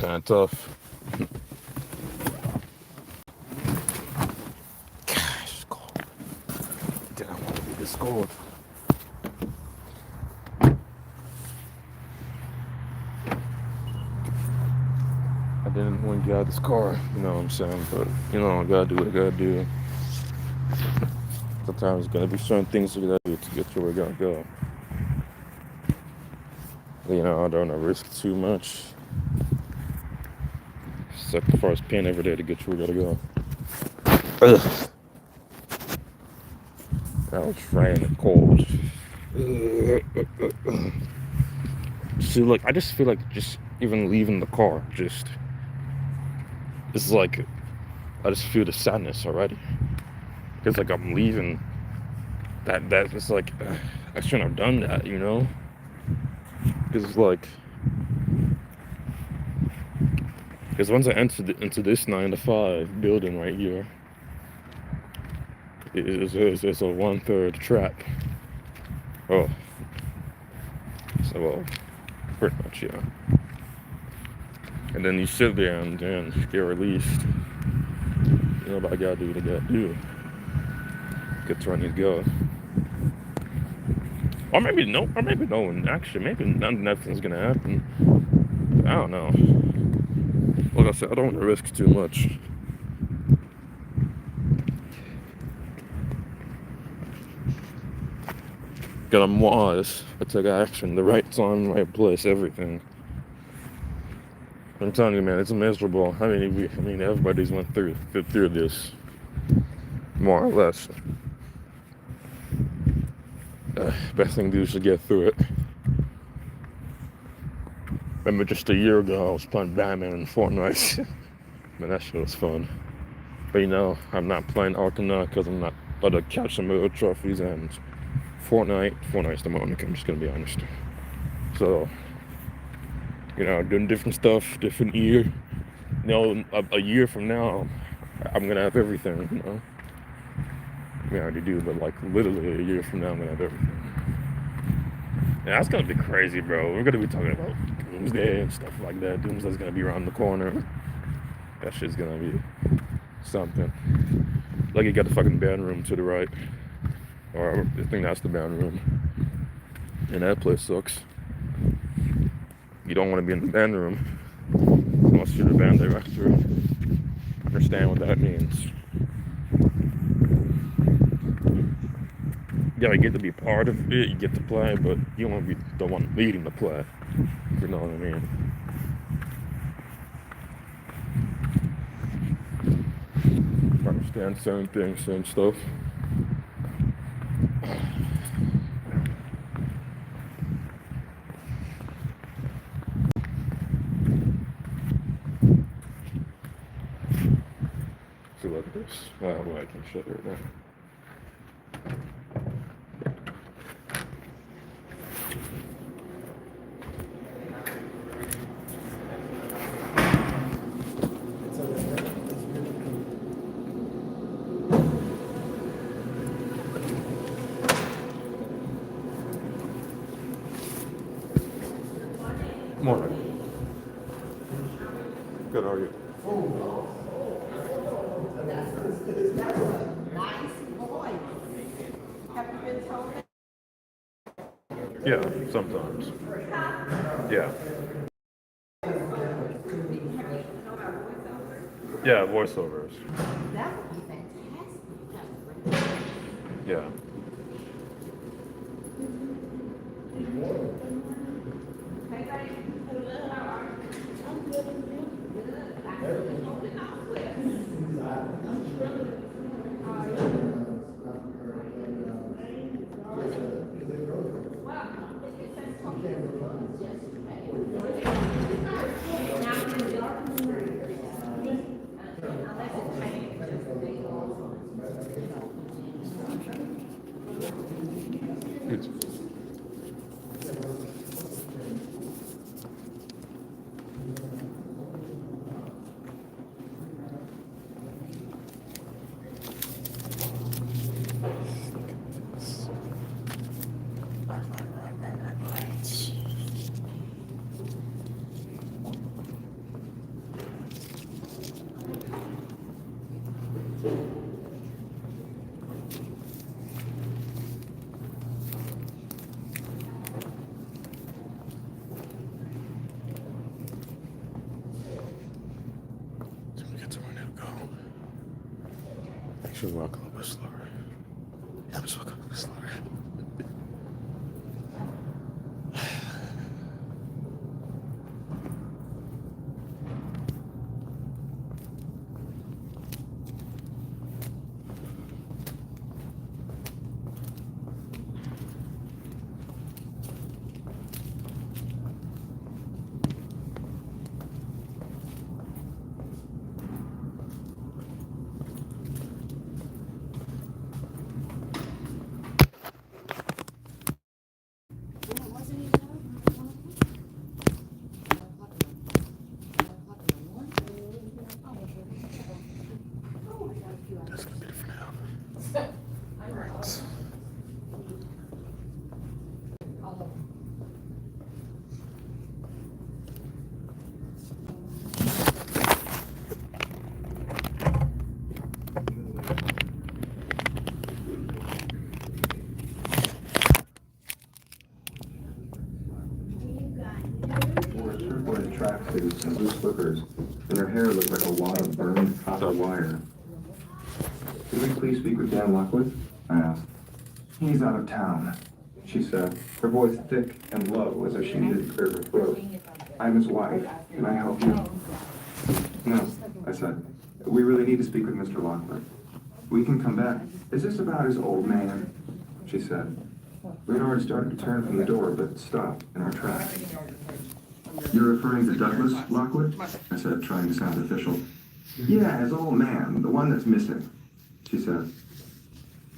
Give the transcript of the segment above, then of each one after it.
kind of tough. Gosh, it's cold. Didn't want to be this cold. I didn't want to get out of this car, you know what I'm saying? But, I gotta do what I gotta do. Sometimes there's gonna be certain things you gotta do to get to where you gotta go. I don't wanna risk too much. Sacrifice pain every day to get to where you gotta go. Ugh. Now it's raining cold. See, like, I just feel like just even leaving the car, it's like, I just feel the sadness already. It's like I'm leaving. It's like, I shouldn't have done that, Because once I entered into this 9 to 5 building right here, it's a 1/3 track. Oh, so well, pretty much, yeah. And then you sit there and then get released. What I gotta do, what I gotta do. Get to where I need to go. Or maybe no, and actually, maybe nothing's gonna happen. I don't know. Like I said, I don't want to risk too much. Because I'm wise. I took action, the right time, right place, everything. I'm telling you, man, it's miserable. I mean, everybody's went through this, more or less. Best thing to do is to get through it. Remember, just a year ago, I was playing Batman in Fortnite. Man, that shit was fun. But I'm not playing Arkham now because I'm not about to catch some other trophies, and Fortnite's the moment. I'm just gonna be honest. So, doing different stuff, different year. A year from now, I'm gonna have everything. I already do, but like literally a year from now, I'm gonna have everything. Yeah, that's gonna be crazy, bro. We're gonna be talking about doomsday and stuff like that. Doomsday's gonna be around the corner. That shit's gonna be something. Like, you got the fucking band room to the right, or I think that's the band room, and that place sucks. You don't want to be in the band room unless you're the band director. Understand what that means. Yeah, you get to be part of it, you get to play, but you don't want to be the one leading the play. You know what I mean? Understand certain things, certain stuff. So look at this. Well, I can shut it now. Morning. Good, how are you? Yeah, sometimes. Yeah. Yeah, voiceovers. That would be fantastic. Yeah. It's, Till we get to where I need to go. Make sure we walk a little bit slower. Yeah, let's walk a little bit slower. That's gonna be it for now. Right. Wore turquoise tracksuits and blue slippers, and her hair looked like a wad of burned copper wire. Could we please speak with Dan Lockwood? I asked. He's out of town, she said, her voice thick and low as if she needed to clear her throat. I'm his wife. Can I help you? No, I said. We really need to speak with Mr. Lockwood. We can come back. Is this about his old man? She said. We had already started to turn from the door, but stopped in our tracks. You're referring to Douglas Lockwood? I said, trying to sound official. Yeah, his old man, the one that's missing, she said.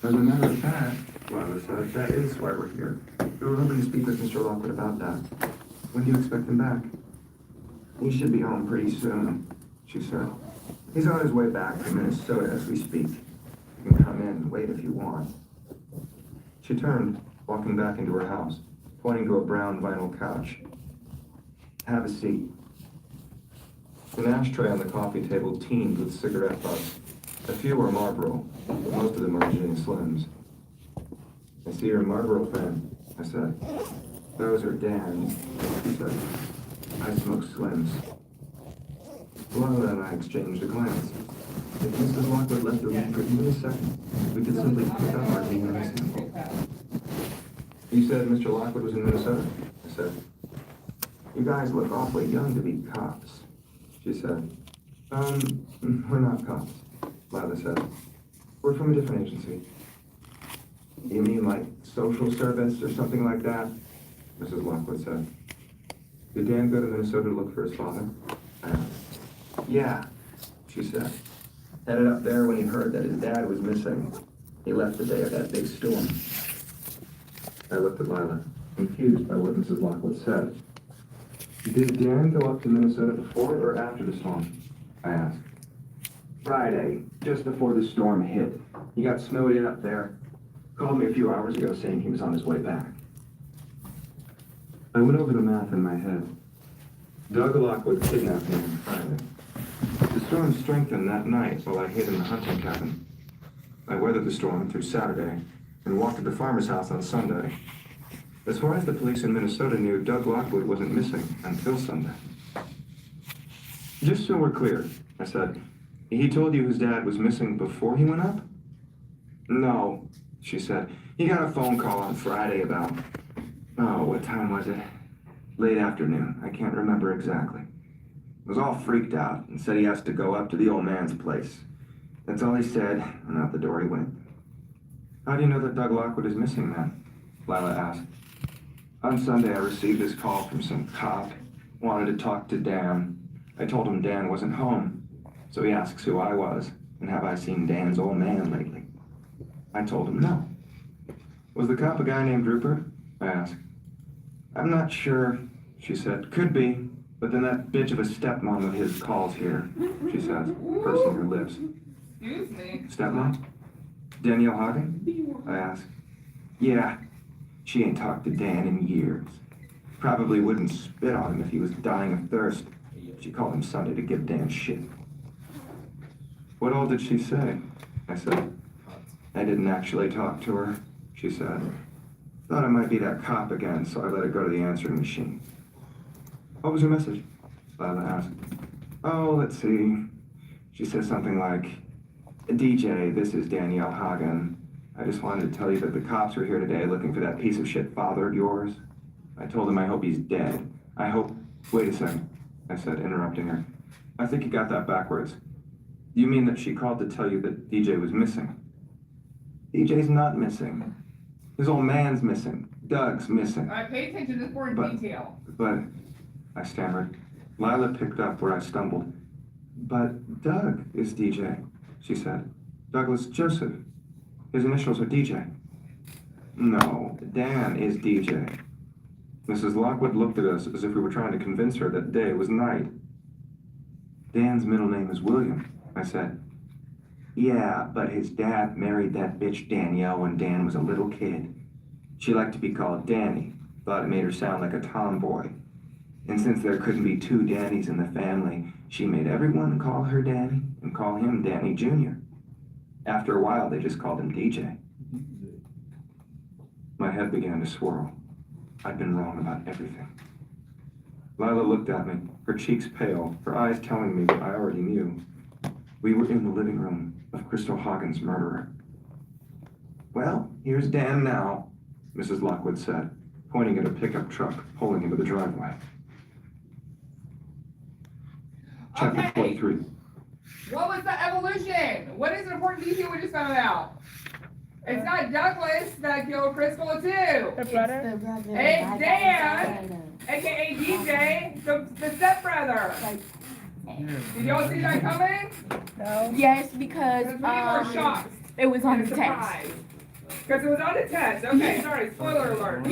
As a matter of fact, Lila said, that is why we're here. We were hoping to speak with Mr. Lockwood about that. When do you expect him back? He should be home pretty soon, she said. He's on his way back from Minnesota as we speak. You can come in and wait if you want. She turned, walking back into her house, pointing to a brown vinyl couch. Have a seat. An ashtray on the coffee table teemed with cigarette butts. A few were Marlboro, but most of them were Virginia Slims. I see you're a Marlboro fan, I said. Those are Dan's, she said. I smoke Slims. Lila and I exchanged a glance. If Mrs. Lockwood left the room for even a second, we could simply pick up our DNA sample. You said Mr. Lockwood was in Minnesota? I said. You guys look awfully young to be cops, she said. We're not cops, Lila said. We're from a different agency. You mean like social service or something like that? Mrs. Lockwood said. Did Dan go to Minnesota to look for his father? I asked. Yeah, she said. Headed up there when he heard that his dad was missing. He left the day of that big storm. I looked at Lila, confused by what Mrs. Lockwood said. Did Dan go up to Minnesota before or after the storm? I asked. Friday, just before the storm hit. He got snowed in up there. Called me a few hours ago saying he was on his way back. I went over the math in my head. Doug Lockwood kidnapped me on Friday. The storm strengthened that night while I hid in the hunting cabin. I weathered the storm through Saturday and walked to the farmer's house on Sunday. As far as the police in Minnesota knew, Doug Lockwood wasn't missing until Sunday. Just so we're clear, I said, he told you his dad was missing before he went up? No, she said. He got a phone call on Friday about, what time was it? Late afternoon. I can't remember exactly. Was all freaked out and said he has to go up to the old man's place. That's all he said, and out the door he went. How do you know that Doug Lockwood is missing then? Lila asked. On Sunday, I received this call from some cop. Wanted to talk to Dan. I told him Dan wasn't home. So he asks who I was, and have I seen Dan's old man lately? I told him no. Was the cop a guy named Rupert? I asked. I'm not sure, she said. Could be, but then that bitch of a stepmom of his calls here, she says, pursing her lips. Excuse me. Stepmom? Danielle Hagen? I asked. Yeah, she ain't talked to Dan in years. Probably wouldn't spit on him if he was dying of thirst. She called him Sunday to give Dan shit. What all did she say? I said. I didn't actually talk to her, she said. Thought I might be that cop again, so I let it go to the answering machine. What was your message? Lila asked. Oh, let's see. She said something like, DJ, this is Danielle Hagen. I just wanted to tell you that the cops are here today looking for that piece of shit father of yours. I told him I hope he's dead. I hope... Wait a second, I said, interrupting her. I think you got that backwards. You mean that she called to tell you that DJ was missing? DJ's not missing. His old man's missing. Doug's missing. All right, pay attention to this important detail. But, I stammered. Lila picked up where I stumbled. But Doug is DJ, she said. Douglas Joseph. His initials are DJ. No, Dan is DJ. Mrs. Lockwood looked at us as if we were trying to convince her that day was night. Dan's middle name is William, I said. Yeah, but his dad married that bitch Danielle when Dan was a little kid. She liked to be called Danny, thought it made her sound like a tomboy. And since there couldn't be two Dannys in the family, she made everyone call her Danny and call him Danny Jr. After a while, they just called him DJ. My head began to swirl. I'd been wrong about everything. Lila looked at me, her cheeks pale, her eyes telling me what I already knew. We were in the living room of Crystal Hagen's murderer. Well, here's Dan now, Mrs. Lockwood said, pointing at a pickup truck pulling into the driveway. Chapter Okay. 43. What was the evolution? What is an important detail we just found out? It's not Douglas that killed Crystal too. The brother? It's Dan, aka DJ, the stepbrother. Did y'all see that coming? No. Yes, because Because we were shocked. it was on and the text. surprised. Because it was on the test. Okay, sorry, spoiler alert.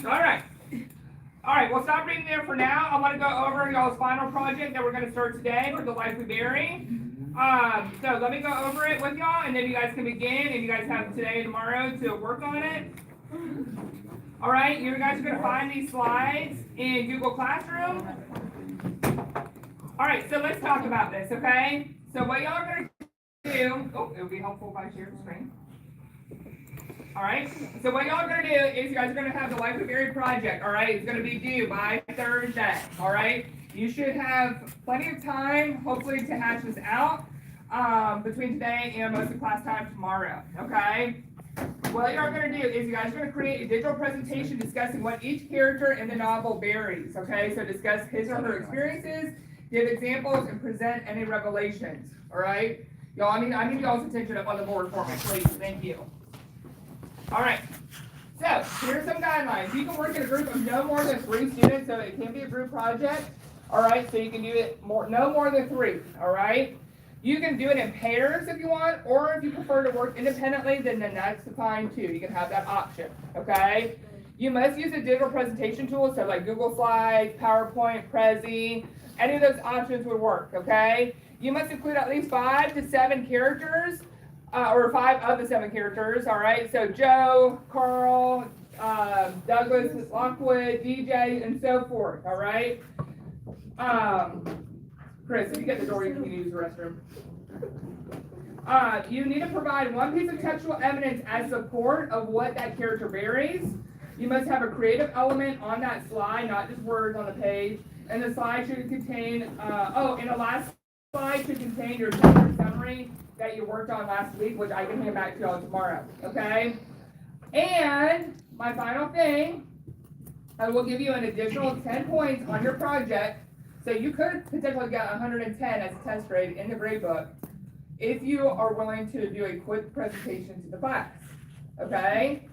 Alright. Alright, we'll stop reading there for now. I want to go over y'all's final project that we're going to start today for the Life We Bury. So let me go over it with y'all, and then you guys can begin, and you guys have today and tomorrow to work on it. Alright, you guys are going to find these slides in Google Classroom. Alright, so let's talk about this, okay? So what y'all are going to do, it would be helpful if I share the screen. Alright, so what y'all are going to do is you guys are going to have the Life We Bury project, alright? It's going to be due by Thursday, alright? You should have plenty of time, hopefully, to hash this out between today and most of class time tomorrow, okay? What you're going to do is you guys are going to create a digital presentation discussing what each character in the novel buries, okay? So discuss his or her experiences, give examples, and present any revelations, alright? Y'all, I need y'all's attention up on the board for me, please. Thank you. Alright, so here's some guidelines. You can work in a group of no more than 3 students, so it can be a group project. Alright, so you can do it no more than 3, alright? You can do it in pairs if you want, or if you prefer to work independently, then that's fine too. You can have that option, okay? You must use a digital presentation tool, so like Google Slides, PowerPoint, Prezi, any of those options would work, okay? You must include at least 5 to 7 characters, or 5 of the 7 characters, all right? So Joe, Carl, Douglas, Lockwood, DJ, and so forth, all right? Chris, if you get the door, you can use the restroom. You need to provide 1 piece of textual evidence as support of what that character buries. You must have a creative element on that slide, not just words on the page. And the slide should contain, and the last slide should contain your chapter summary that you worked on last week, which I can hand back to y'all tomorrow, okay? And my final thing, I will give you an additional 10 points on your project. So you could potentially get 110 as a test grade in the grade book if you are willing to do a quick presentation to the class, okay?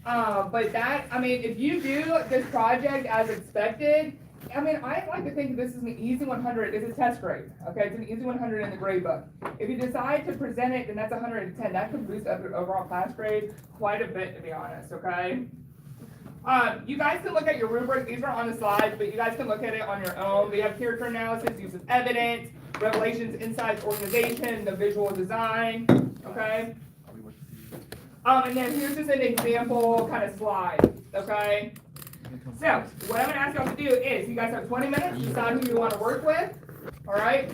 But if you do this project as expected, I like to think this is an easy 100. It's a test grade, okay? It's an easy 100 in the grade book. If you decide to present it, then that's 110. That could boost up your overall class grade quite a bit, to be honest, okay? You guys can look at your rubric. These are on the slides, but you guys can look at it on your own. We have character analysis, use of evidence, revelations, insights, organization, the visual design, okay? And then here's just an example kind of slide, okay? So, what I'm going to ask y'all to do is, you guys have 20 minutes to decide who you want to work with, all right?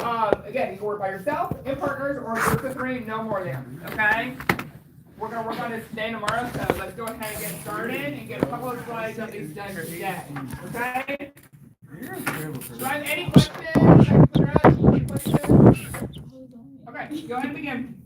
Again, you can work by yourself, in partners, or group of three, no more than, okay? We're gonna work on this today and tomorrow, so let's go ahead and get started and get a couple of slides of these done here today, okay? Do I have any questions? Any questions? Okay, go ahead and begin.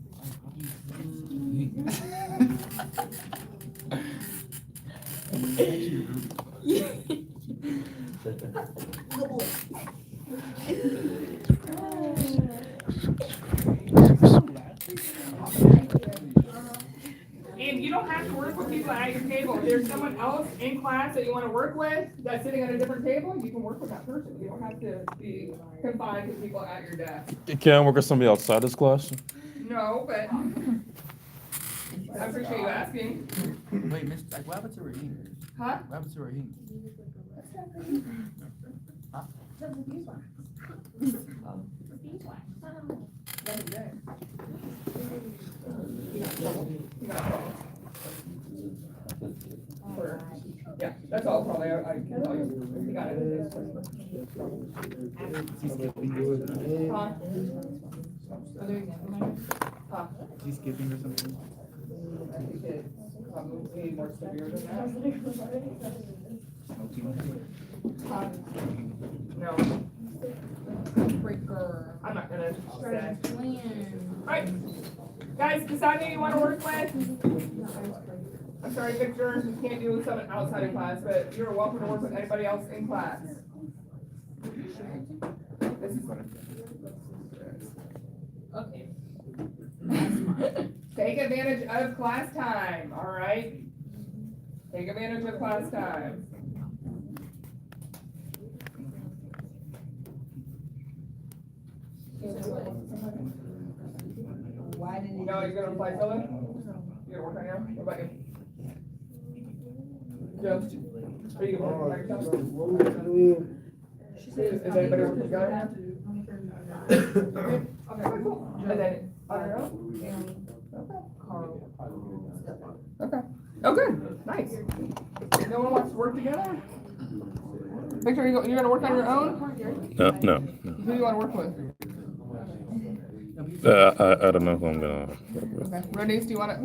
And you don't have to work with people at your table. If there's someone else in class that you want to work with that's sitting at a different table, you can work with that person. You don't have to be confined to people at your desk. You can't work with somebody outside this class? No, but I appreciate you asking. Wait, Miss, like, what happened to Raheem? Huh? What happened to Raheem? Yeah, that's all probably I can tell you. You got it. Huh? Huh? Is he skipping or something? I think it's probably more severe than that. Huh? No. I'm not gonna say. Alright, guys, decide who you wanna work with. I'm sorry, Victor, you can't do something outside of class, but you're welcome to work with anybody else in class. This is Okay. Take advantage of class time, alright? Take advantage of class time. Why did No, you're gonna apply solo? You're gonna work on your own? What about you? Joe? Are you gonna work on yourself? Is anybody working together? Okay, cool. And then, on your own? Okay. Oh, good, nice. No one wants to work together? Victor, you're gonna work on your own? No. Who do you wanna work with? I don't know who I'm gonna work with. Okay, Ronice, do you wanna? I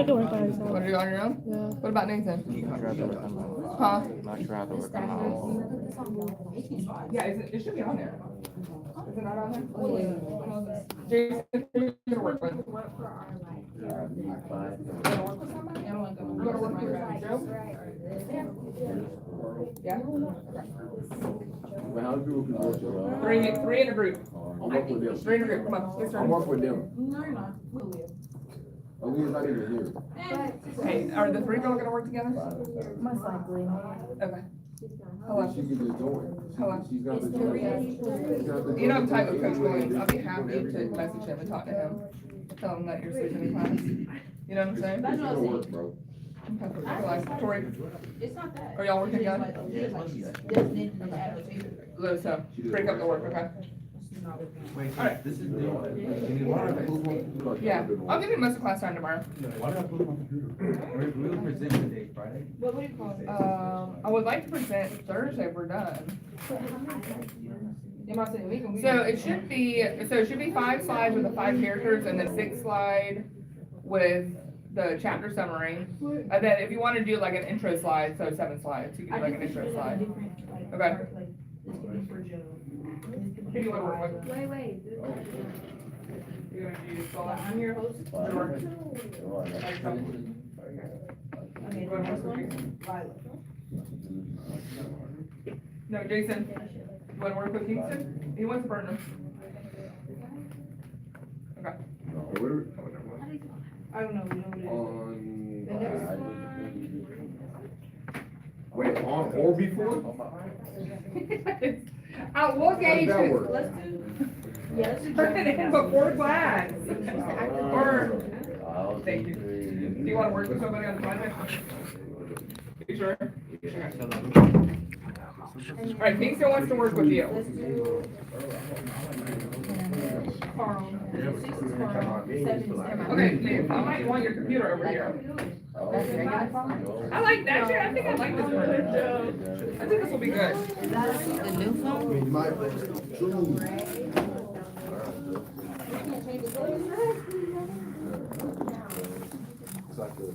can work by myself. Wanna do it on your own? Yeah. What about Nathan? I'd rather work on my own. Huh? I'd rather work on my own. Yeah, it should be on there. Is it not on there? Jason, who you gonna work with? You gonna work with somebody? You gonna work with Joe? Yeah? But how do people work with Three in a group. I'm working with them. Three in a group, come on, get I'm started. working with them. No, you're not. Aaliyah's not even here. Hey, are the three of y'all gonna work together? Most likely. Okay. Hello. She can just join. Hello. She's got to join. You know I'm tight with Coach Williams. I'll be happy to message him and talk to him. Tell him that you're sleeping in class. You know what I'm saying? It's gonna work, bro. Okay. Relax. Tori, It's not that. are y'all working together? Together? Let us know. Break up the work, okay? Wait, Alright. this is the, can you want to move on? Yeah, I'll give you most of class time tomorrow. Why do I put it on computer? We'll present today, Friday. What would you call it? I would like to present Thursday if we're done. You might say we can. So it should be 5 slides with the 5 characters and then 6 slide with the chapter summary. And then if you want to do like an intro slide, so 7 slides, you can do like an intro slide. Okay. Who do you want to work with? Wait. You gonna do slide? I'm your host. Sure. Okay, You wanna work with Jason? No, Jason. You wanna work with Kingston? He wants a partner. Okay. We're I don't know, we know what it is. on. Wait, on or before? We'll gauge that it. work? Let's do. Yeah, let's do. Turn it in before class. Or, thank you. Do you wanna work with somebody on the project? You sure? Alright, Kingston wants to work with you. Let's do. Carl. 6 is Carl. 7 is Emma. Okay, Dave, I might want your computer over here. I like that shit. I think I like this one. I think this will be good. The new phone? You might. True. like a.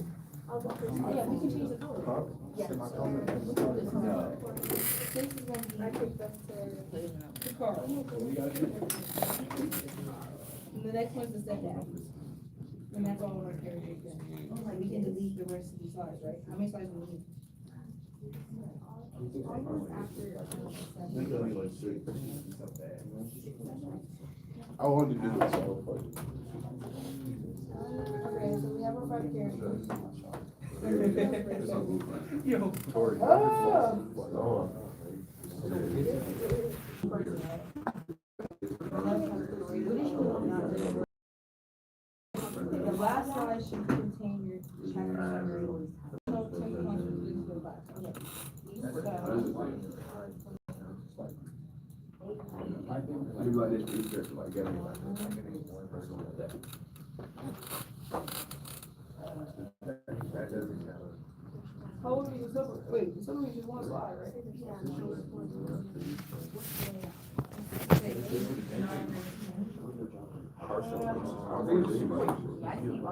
Yeah, we can change the color. Yes. This is gonna be. I think that's The car. The next one's the setback. And that's all we're carrying. Like, we can delete the rest of the slides, right? How many slides do we need? I wanted to do this all for Okay, so we have our five characters. Yo. The last slide should contain your chapter summary. So, take the contributions to the back. I do like this research, like getting like one person like that. That doesn't count. How old is the summary? Wait, the summary is just one slide, right? Are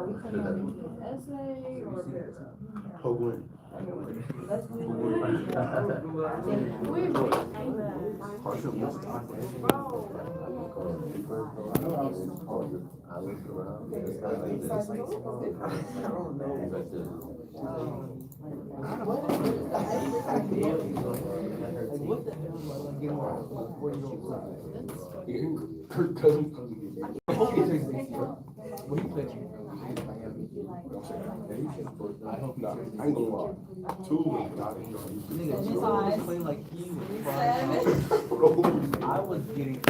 we turning that into an essay or a paragraph? Hoagland. Let's do I looked around. It's not like this. I don't Kirk Cousins comes again. I hope not. I ain't gonna lie. Two is not Playing like he I was getting.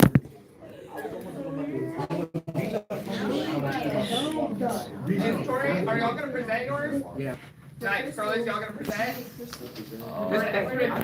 Tori, are y'all gonna present yours? Yeah. Nice, Carlos, y'all gonna present? Or next week?